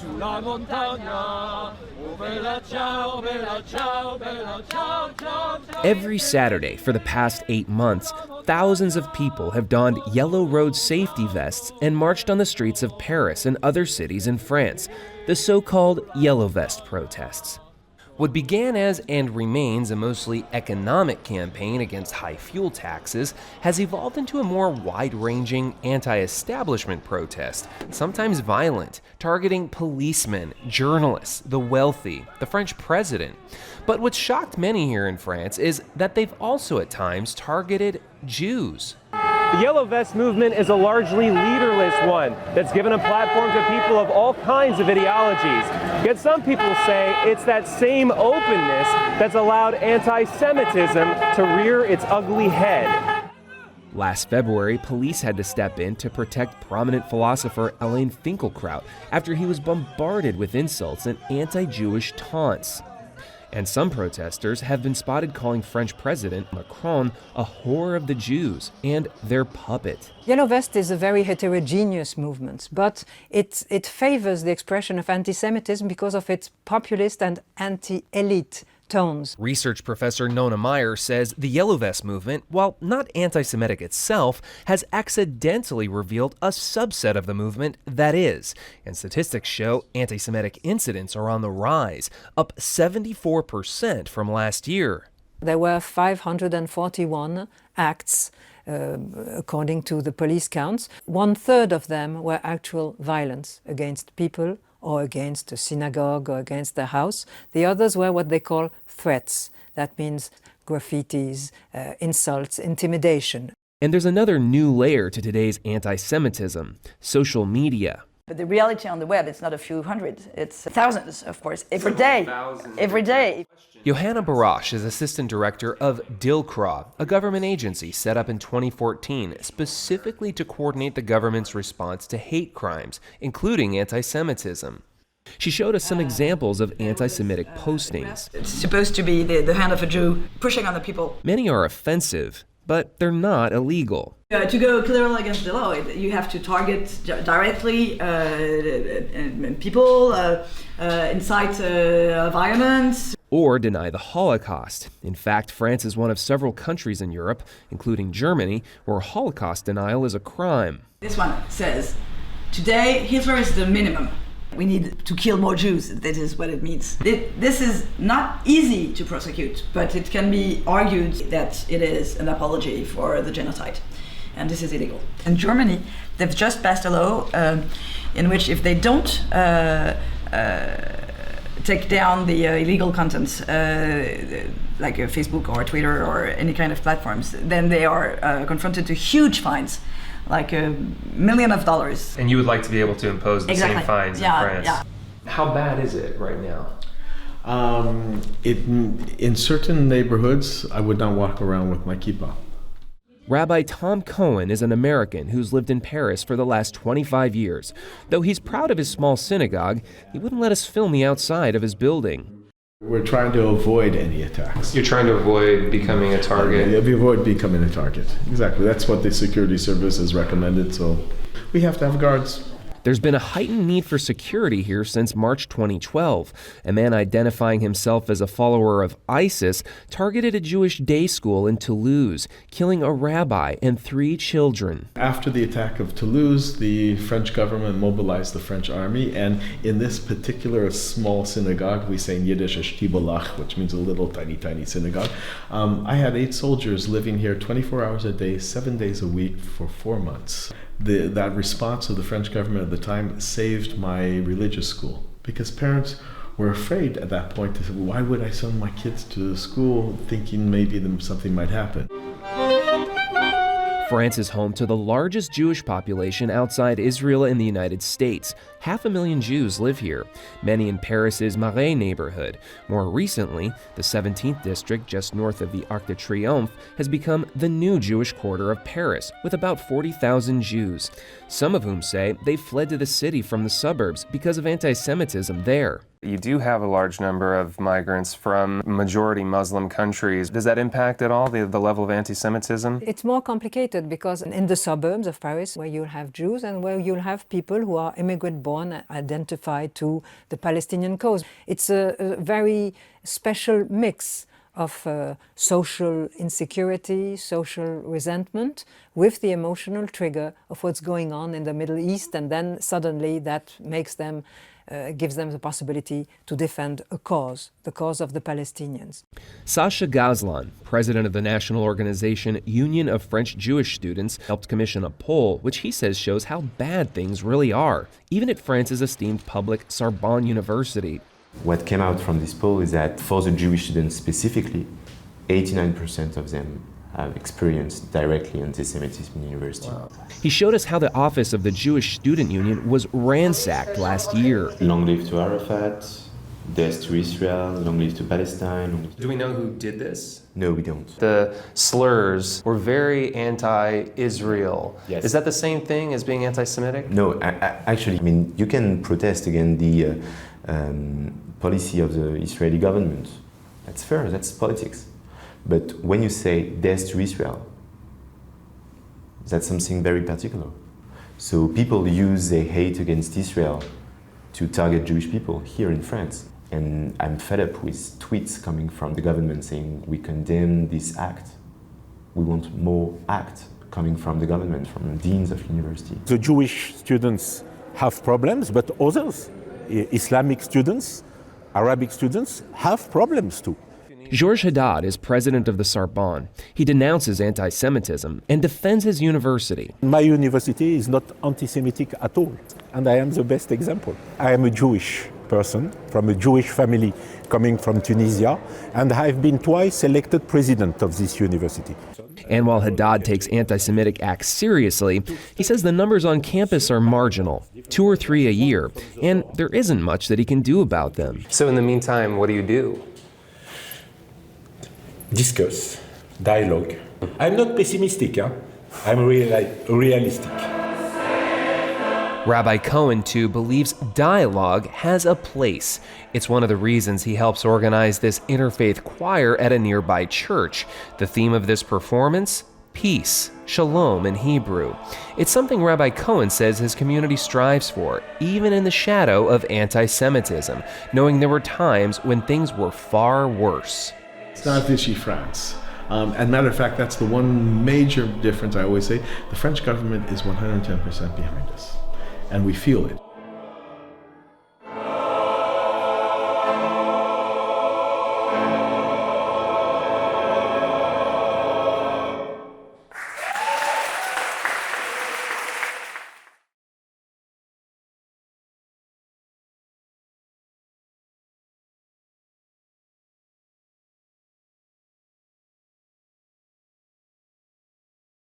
La montagna, oh bella ciao, bella ciao, bella ciao, ciao, ciao. Every Saturday for the past 8 months, thousands of people have donned yellow road safety vests and marched on the streets of Paris and other cities in France, the so-called Yellow Vest protests. What began as and remains a mostly economic campaign against high fuel taxes has evolved into a more wide-ranging anti-establishment protest, sometimes violent, targeting policemen, journalists, the wealthy, the French president. But what shocked many here in France is that they've also at times targeted Jews. The Yellow Vest movement is a largely leaderless one that's given a platform to people of all kinds of ideologies. Yet some people say it's that same openness that's allowed anti-Semitism to rear its ugly head. Last February, police had to step in to protect prominent philosopher Alain Finkielkraut after he was bombarded with insults and anti-Jewish taunts. And some protesters have been spotted calling French President Macron a whore of the Jews and their puppet. Yellow Vest is a very heterogeneous movement, but it favors the expression of anti-Semitism because of its populist and anti-elite tones. Research professor Nonna Mayer says the Yellow Vest movement, while not anti-Semitic itself, has accidentally revealed a subset of the movement that is. And statistics show anti-Semitic incidents are on the rise, up 74% from last year. There were 541 acts, according to the police counts. 1/3 of them were actual violence against people or against a synagogue or against a house. The others were what they call threats. That means graffitis, insults, intimidation. And there's another new layer to today's anti-Semitism: social media. But the reality on the web, it's not a few hundred, it's thousands, of course, every day. Every day. Johanna Barasz is assistant director of Dilcrah, a government agency set up in 2014 specifically to coordinate the government's response to hate crimes, including anti-Semitism. She showed us some examples of anti-Semitic postings. It's supposed to be the hand of a Jew pushing on the people. Many are offensive, but they're not illegal. To go clearly against the law, you have to target directly people, incite violence. Or deny the Holocaust. In fact, France is one of several countries in Europe, including Germany, where Holocaust denial is a crime. This one says, today Hitler is the minimum. We need to kill more Jews. That is what it means. This is not easy to prosecute, but it can be argued that it is an apology for the genocide. And this is illegal. In Germany, they've just passed a law in which if they don't take down the illegal content, like Facebook or Twitter or any kind of platforms, then they are confronted to huge fines, like $1 million. And you would like to be able to impose the Exactly. same fines in France? Yeah. How bad is it right now? In certain neighborhoods, I would not walk around with my kippah. Rabbi Tom Cohen is an American who's lived in Paris for the last 25 years. Though he's proud of his small synagogue, he wouldn't let us film the outside of his building. We're trying to avoid any attacks. You're trying to avoid becoming a target? Yeah, we avoid becoming a target. Exactly. That's what the security service has recommended, so we have to have guards. There's been a heightened need for security here since March 2012. A man identifying himself as a follower of ISIS targeted a Jewish day school in Toulouse, killing a rabbi and 3 children. After the attack of Toulouse, the French government mobilized the French army, and in this particular small synagogue, we say in Yiddish a shtibolach, which means a little tiny synagogue, I had 8 soldiers living here 24 hours a day, 7 days a week for 4 months. That response of the French government at the time saved my religious school, because parents were afraid at that point to say, why would I send my kids to school thinking maybe something might happen? France is home to the largest Jewish population outside Israel and the United States. 500,000 Jews live here, many in Paris's Marais neighborhood. More recently, the 17th district, just north of the Arc de Triomphe, has become the new Jewish quarter of Paris, with about 40,000 Jews, some of whom say they fled to the city from the suburbs because of anti-Semitism there. You do have a large number of migrants from majority Muslim countries. Does that impact at all the level of anti-Semitism? It's more complicated because in the suburbs of Paris, where you'll have Jews and where you'll have people who are immigrant Sorbonne identified to the Palestinian cause. It's a very special mix of social insecurity, social resentment, with the emotional trigger of what's going on in the Middle East, and then suddenly that makes them, gives them the possibility to defend a cause, the cause of the Palestinians. Sasha Gazlan, president of the national organization Union of French Jewish Students, helped commission a poll which he says shows how bad things really are, even at France's esteemed public Sorbonne University. What came out from this poll is that for the Jewish students specifically, 89% of them have experienced directly anti-Semitism in university. Wow. He showed us how the office of the Jewish Student Union was ransacked last year. Long live to Arafat, death to Israel, long live to Palestine. Do we know who did this? No, we don't. The slurs were very anti-Israel. Yes. Is that the same thing as being anti-Semitic? No, actually, I mean, you can protest against the policy of the Israeli government. That's fair, that's politics. But when you say death to Israel, that's something very particular. So people use their hate against Israel to target Jewish people here in France. And I'm fed up with tweets coming from the government saying we condemn this act. We want more act coming from the government, from deans of university. The Jewish students have problems, but others, Islamic students, Arabic students, have problems too. Georges Haddad is president of the Sorbonne. He denounces anti-Semitism and defends his university. My university is not anti-Semitic at all, and I am the best example. I am a Jewish person from a Jewish family coming from Tunisia, and I've been twice elected president of this university. And while Haddad takes anti-Semitic acts seriously, he says the numbers on campus are marginal, 2 or 3 a year, and there isn't much that he can do about them. So in the meantime, what do you do? Discuss, dialogue. I'm not pessimistic, I'm realistic. Rabbi Cohen, too, believes dialogue has a place. It's one of the reasons he helps organize this interfaith choir at a nearby church. The theme of this performance? Peace, shalom in Hebrew. It's something Rabbi Cohen says his community strives for, even in the shadow of anti-Semitism, knowing there were times when things were far worse. It's not Vichy France. And matter of fact, that's the one major difference I always say. The French government is 110% behind us, and we feel it.